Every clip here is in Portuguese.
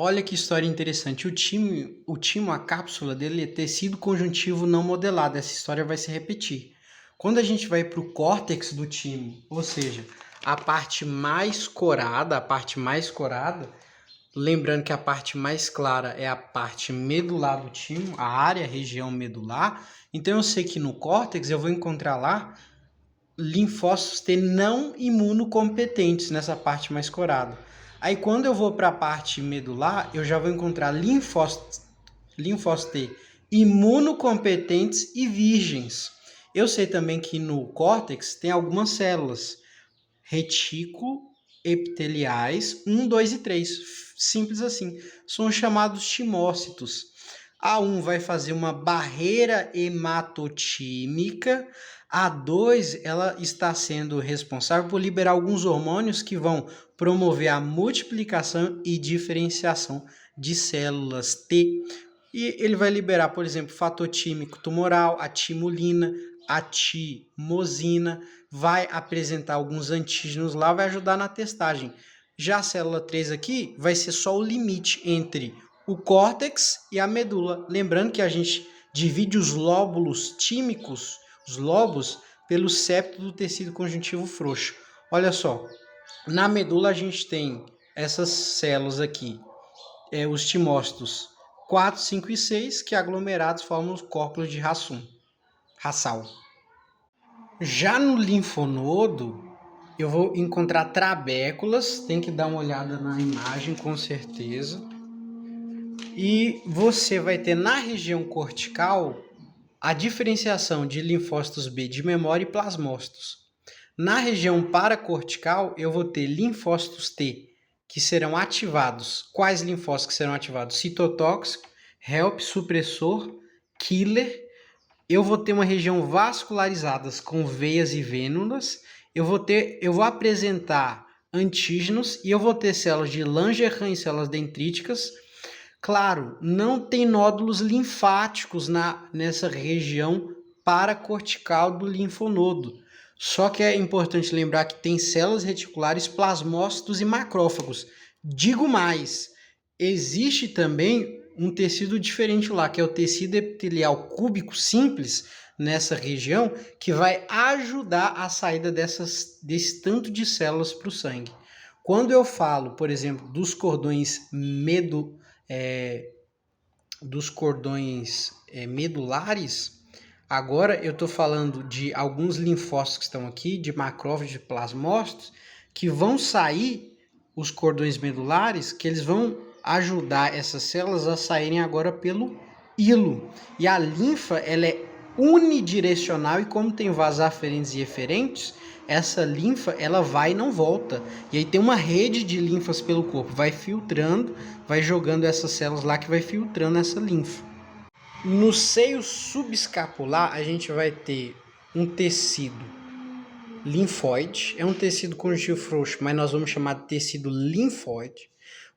Olha que história interessante. O timo, a cápsula dele é tecido conjuntivo não modelado. Essa história vai se repetir. Quando a gente vai para o córtex do timo, ou seja, a parte mais corada, lembrando que a parte mais clara é a parte medular do timo, a área, a região medular. Então eu sei que no córtex eu vou encontrar lá linfócitos T não imunocompetentes nessa parte mais corada. Aí quando eu vou para a parte medular, eu já vou encontrar linfócitos T imunocompetentes e virgens. Eu sei também que no córtex tem algumas células retículo epiteliais 1, 2 e 3. Simples assim. São chamados timócitos. A1 vai fazer uma barreira hematotímica. A2, ela está sendo responsável por liberar alguns hormônios que vão promover a multiplicação e diferenciação de células T. E ele vai liberar, por exemplo, fator tímico tumoral, a timolina, a timosina, vai apresentar alguns antígenos lá, vai ajudar na testagem. Já a célula 3 aqui vai ser só o limite entre o córtex e a medula. Lembrando que a gente divide os lóbulos tímicos, os lobos, pelo septo do tecido conjuntivo frouxo. Olha só, na medula a gente tem essas células aqui, os timócitos 4, 5 e 6, que aglomerados formam os corpos de Rassal. Já no linfonodo, eu vou encontrar trabéculas, tem que dar uma olhada na imagem com certeza. E você vai ter na região cortical a diferenciação de linfócitos B de memória e plasmócitos. Na região paracortical, eu vou ter linfócitos T, que serão ativados. Quais linfócitos que serão ativados? Citotóxico, help, supressor, killer. Eu vou ter uma região vascularizada com veias e vênulas. Eu vou apresentar antígenos e eu vou ter células de Langerhans e células dendríticas. Claro, não tem nódulos linfáticos nessa região paracortical do linfonodo. Só que é importante lembrar que tem células reticulares, plasmócitos e macrófagos. Digo mais, existe também um tecido diferente lá, que é o tecido epitelial cúbico simples nessa região, que vai ajudar a saída desse tanto de células para o sangue. Quando eu falo, por exemplo, dos cordões medulares, agora eu estou falando de alguns linfócitos que estão aqui, de macrófagos, de plasmócitos, que vão sair os cordões medulares, que eles vão ajudar essas células a saírem agora pelo hilo. E a linfa, ela é unidirecional e como tem vasos aferentes e eferentes, essa linfa ela vai e não volta. E aí tem uma rede de linfas pelo corpo, vai filtrando, vai jogando essas células lá que vai filtrando essa linfa. No seio subescapular, a gente vai ter um tecido linfóide, é um tecido conjuntivo frouxo, mas nós vamos chamar de tecido linfóide.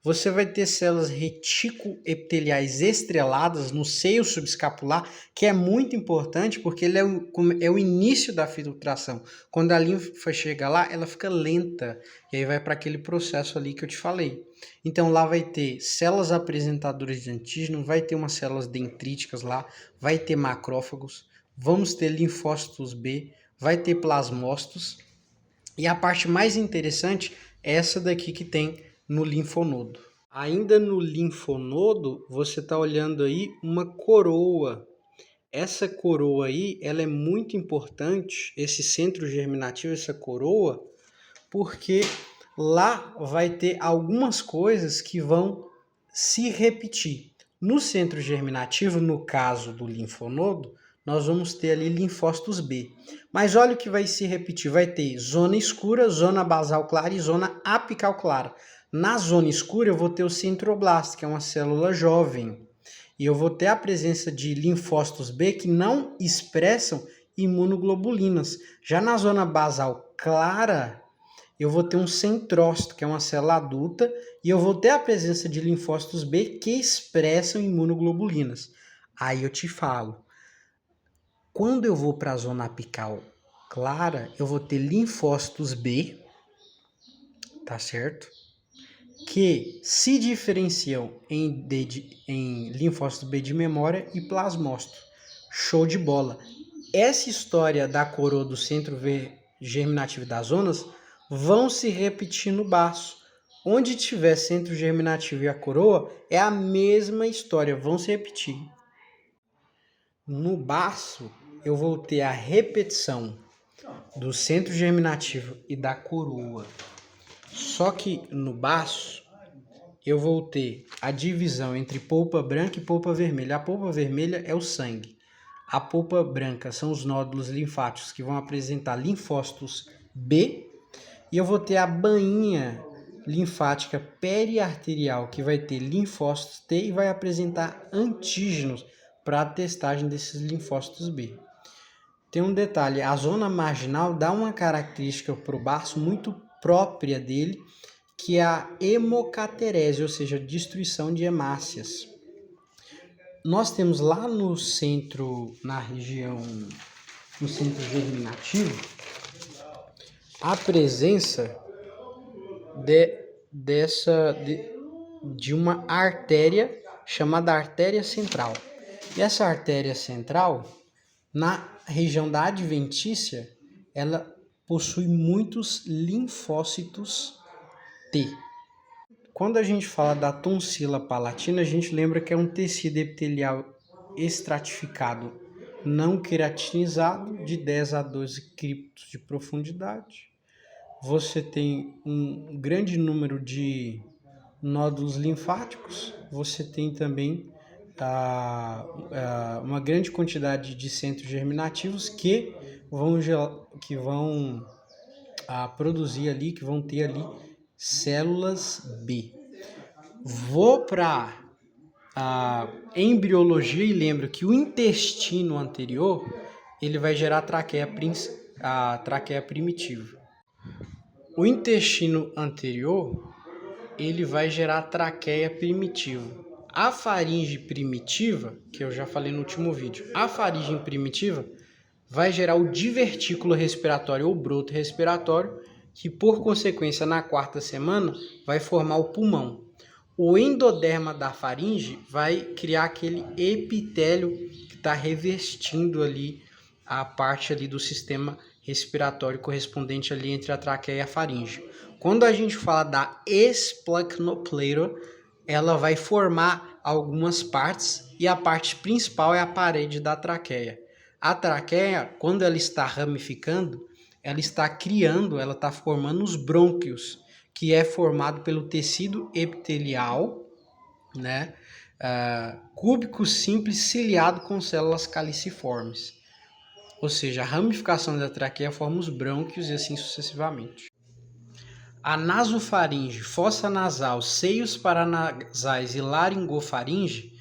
Você vai ter células reticuloepiteliais estreladas no seio subescapular, que é muito importante porque ele é o início da filtração. Quando a linfa chega lá, ela fica lenta e aí vai para aquele processo ali que eu te falei. Então lá vai ter células apresentadoras de antígeno, vai ter umas células dendríticas lá, vai ter macrófagos, vamos ter linfócitos B, vai ter plasmócitos. E a parte mais interessante é essa daqui que tem no linfonodo. Ainda no linfonodo, você está olhando aí uma coroa. Essa coroa aí, ela é muito importante, esse centro germinativo, essa coroa, porque lá vai ter algumas coisas que vão se repetir. No centro germinativo, no caso do linfonodo, nós vamos ter ali linfócitos B. Mas olha o que vai se repetir, vai ter zona escura, zona basal clara e zona apical clara. Na zona escura eu vou ter o centroblasto, que é uma célula jovem. E eu vou ter a presença de linfócitos B que não expressam imunoglobulinas. Já na zona basal clara, eu vou ter um centrócito, que é uma célula adulta, e eu vou ter a presença de linfócitos B que expressam imunoglobulinas. Aí eu te falo, quando eu vou para a zona apical clara, eu vou ter linfócitos B, tá certo? que se diferenciam em linfócito B de memória e plasmócito. Show de bola! Essa história da coroa do centro germinativo das zonas vão se repetir no baço. Onde tiver centro germinativo e a coroa, é a mesma história, vão se repetir. No baço, eu vou ter a repetição do centro germinativo e da coroa. Só que no baço, eu vou ter a divisão entre polpa branca e polpa vermelha. A polpa vermelha é o sangue. A polpa branca são os nódulos linfáticos que vão apresentar linfócitos B. E eu vou ter a bainha linfática periarterial, que vai ter linfócitos T e vai apresentar antígenos para a testagem desses linfócitos B. Tem um detalhe, a zona marginal dá uma característica para o baço muito própria dele, que é a hemocaterese, ou seja, destruição de hemácias. Nós temos lá no centro, na região, no centro germinativo, a presença de uma artéria chamada artéria central. E essa artéria central, na região da adventícia, ela possui muitos linfócitos T. Quando a gente fala da tonsila palatina, a gente lembra que é um tecido epitelial estratificado não queratinizado de 10 a 12 criptos de profundidade. Você tem um grande número de nódulos linfáticos, você tem também uma grande quantidade de centros germinativos que vão produzir ali, que vão ter ali células B. Vou para a embriologia e lembro que o intestino anterior ele vai gerar a traqueia primitiva. O intestino anterior ele vai gerar a traqueia primitiva. A faringe primitiva, que eu já falei no último vídeo, a faringe primitiva vai gerar o divertículo respiratório ou broto respiratório, que por consequência na quarta semana vai formar o pulmão. O endoderma da faringe vai criar aquele epitélio que está revestindo ali a parte ali do sistema respiratório correspondente ali entre a traqueia e a faringe. Quando a gente fala da esplacnopleura, ela vai formar algumas partes e a parte principal é a parede da traqueia. A traqueia, quando ela está ramificando, ela está formando os brônquios, que é formado pelo tecido epitelial, né? Cúbico simples ciliado com células caliciformes. Ou seja, a ramificação da traqueia forma os brônquios e assim sucessivamente. A nasofaringe, fossa nasal, seios paranasais e laringofaringe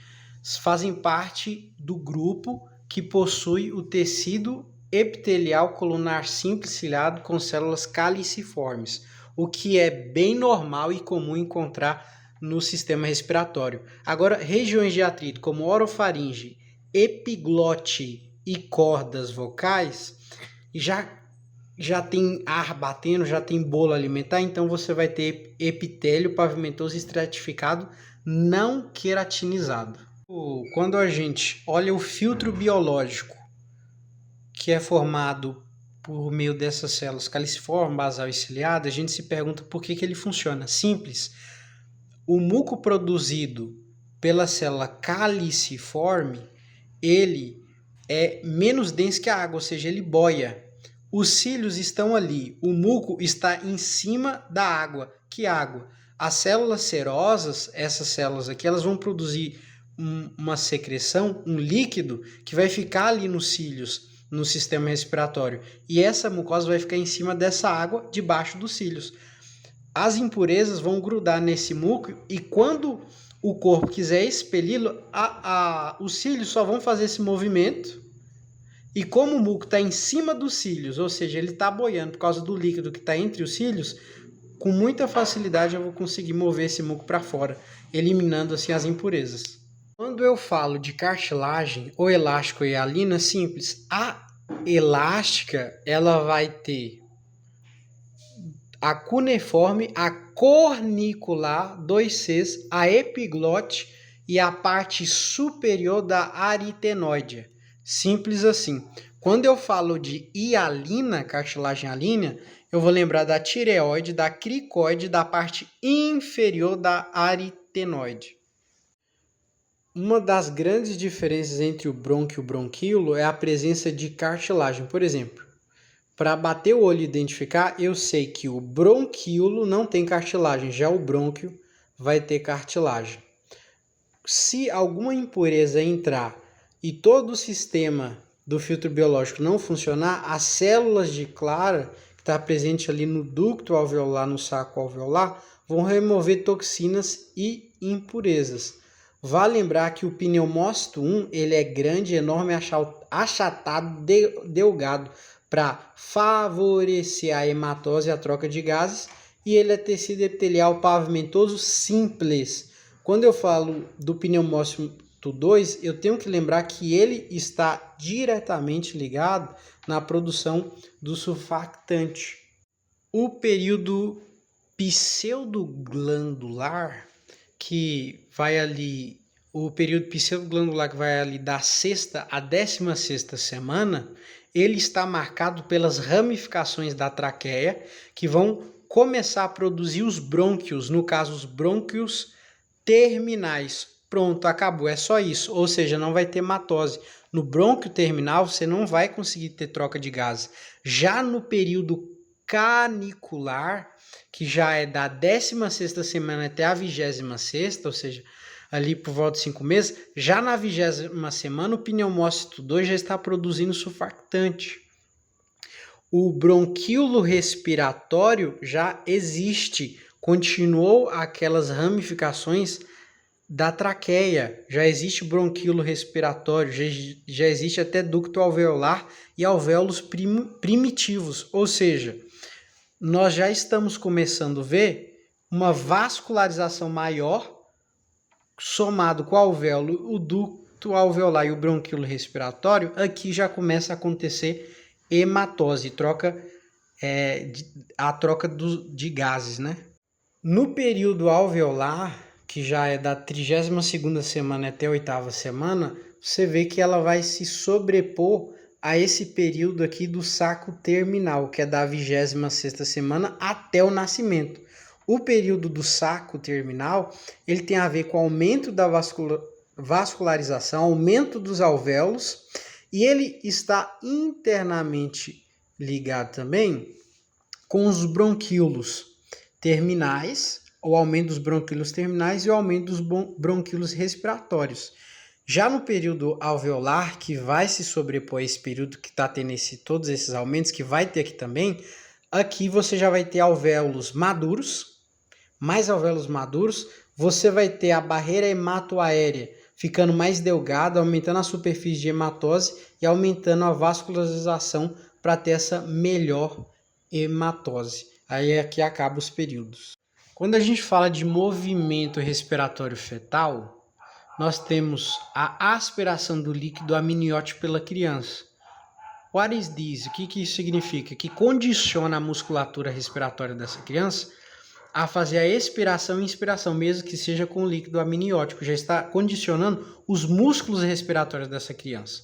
fazem parte do grupo que possui o tecido epitelial colunar simples ciliado com células caliciformes, o que é bem normal e comum encontrar no sistema respiratório. Agora, regiões de atrito como orofaringe, epiglote e cordas vocais já tem ar batendo, já tem bolo alimentar, então você vai ter epitélio pavimentoso estratificado não queratinizado. Quando a gente olha o filtro biológico, que é formado por meio dessas células caliciforme, basal e ciliada, a gente se pergunta por que ele funciona. Simples. O muco produzido pela célula caliciforme, ele é menos denso que a água, ou seja, ele boia. Os cílios estão ali, o muco está em cima da água. Que água? As células serosas, essas células aqui, elas vão produzir uma secreção, um líquido, que vai ficar ali nos cílios, no sistema respiratório. E essa mucosa vai ficar em cima dessa água, debaixo dos cílios. As impurezas vão grudar nesse muco e quando o corpo quiser expeli-lo, os cílios só vão fazer esse movimento. E como o muco está em cima dos cílios, ou seja, ele está boiando por causa do líquido que está entre os cílios, com muita facilidade eu vou conseguir mover esse muco para fora, eliminando assim as impurezas. Quando eu falo de cartilagem ou elástico e hialina, simples. A elástica ela vai ter a cuneiforme, a cornicular, 2 Cs, a epiglote e a parte superior da aritenoide. Simples assim. Quando eu falo de hialina, cartilagem hialina, eu vou lembrar da tireoide, da cricoide, da parte inferior da aritenoide. Uma das grandes diferenças entre o brônquio e o bronquíolo é a presença de cartilagem. Por exemplo, para bater o olho e identificar, eu sei que o bronquíolo não tem cartilagem, já o brônquio vai ter cartilagem. Se alguma impureza entrar e todo o sistema do filtro biológico não funcionar, as células de Clara, que está presente ali no ducto alveolar, no saco alveolar, vão remover toxinas e impurezas. Vale lembrar que o pneumócito 1 ele é grande, enorme, achatado, delgado, para favorecer a hematose e a troca de gases, e ele é tecido epitelial pavimentoso simples. Quando eu falo do pneumócito 2, eu tenho que lembrar que ele está diretamente ligado na produção do surfactante. O período pseudoglandular, que vai ali da 6ª à 16ª semana, ele está marcado pelas ramificações da traqueia, que vão começar a produzir os brônquios, no caso os brônquios terminais. Pronto, acabou, é só isso, ou seja, não vai ter hematose. No brônquio terminal você não vai conseguir ter troca de gases. Já no período canicular, que já é da 16ª semana até a 26ª, ou seja, ali por volta de 5 meses, já na 20ª semana o pneumócito 2 já está produzindo surfactante. O bronquíolo respiratório já existe, continuou aquelas ramificações da traqueia, já existe bronquíolo respiratório, já existe até ducto alveolar e alvéolos primitivos, ou seja, nós já estamos começando a ver uma vascularização maior somado com o alvéolo, o ducto alveolar e o bronquíolo respiratório, aqui já começa a acontecer hematose, a troca de gases, né? No período alveolar, que já é da 32ª semana até a 8ª semana, você vê que ela vai se sobrepor a esse período aqui do saco terminal, que é da 26ª semana até o nascimento. O período do saco terminal, ele tem a ver com o aumento da vascularização, aumento dos alvéolos, e ele está internamente ligado também com os bronquíolos terminais, o aumento dos bronquíolos terminais e o aumento dos bronquíolos respiratórios. Já no período alveolar, que vai se sobrepor a esse período que está tendo todos esses aumentos, que vai ter aqui também, aqui você já vai ter alvéolos maduros, mais alvéolos maduros, você vai ter a barreira hematoaérea ficando mais delgada, aumentando a superfície de hematose e aumentando a vascularização para ter essa melhor hematose. Aí aqui acaba os períodos. Quando a gente fala de movimento respiratório fetal, nós temos a aspiração do líquido amniótico pela criança. What is this? O que isso significa? Que condiciona a musculatura respiratória dessa criança a fazer a expiração e inspiração, mesmo que seja com líquido amniótico. Já está condicionando os músculos respiratórios dessa criança.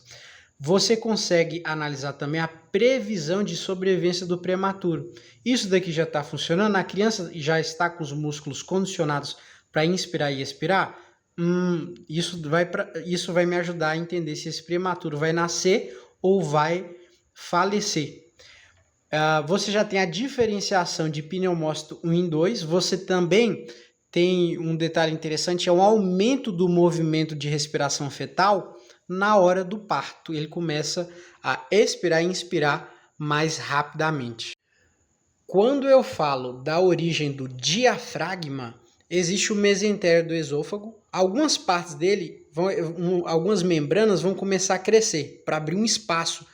Você consegue analisar também a previsão de sobrevivência do prematuro. Isso daqui já está funcionando? A criança já está com os músculos condicionados para inspirar e expirar? Isso vai me ajudar a entender se esse prematuro vai nascer ou vai falecer. Você já tem a diferenciação de pneumócito 1 e 2. Você também tem um detalhe interessante, é um aumento do movimento de respiração fetal na hora do parto. Ele começa a expirar e inspirar mais rapidamente. Quando eu falo da origem do diafragma, existe o mesentério do esôfago. Algumas partes dele, algumas membranas vão começar a crescer para abrir um espaço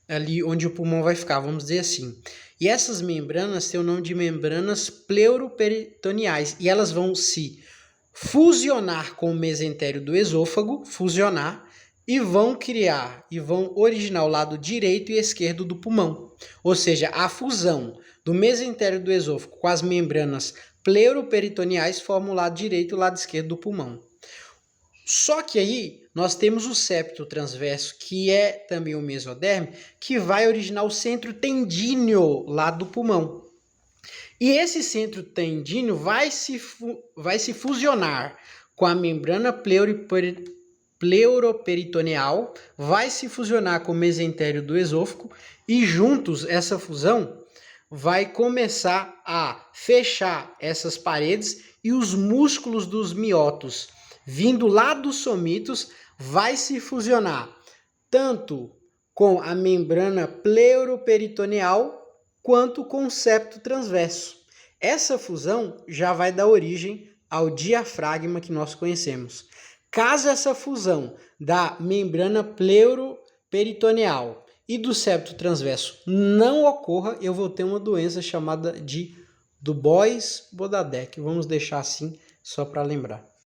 ali onde o pulmão vai ficar, vamos dizer assim. E essas membranas têm o nome de membranas pleuroperitoneais e elas vão se fusionar com o mesentério do esôfago, e vão originar o lado direito e esquerdo do pulmão. Ou seja, a fusão do mesentério do esôfago com as membranas pleuroperitoneais forma o lado direito e o lado esquerdo do pulmão. Só que aí nós temos o septo transverso, que é também o mesoderme, que vai originar o centro tendíneo lá do pulmão. E esse centro tendíneo vai se fusionar com a membrana pleuroperitoneal, vai se fusionar com o mesentério do esôfago e juntos essa fusão vai começar a fechar essas paredes e os músculos dos miotos vindo lá dos somitos vai se fusionar tanto com a membrana pleuroperitoneal quanto com o septo transverso. Essa fusão já vai dar origem ao diafragma que nós conhecemos. Caso essa fusão da membrana pleuroperitoneal e do septo transverso não ocorra, eu vou ter uma doença chamada de Du Bois-Bodadeck. Vamos deixar assim só para lembrar.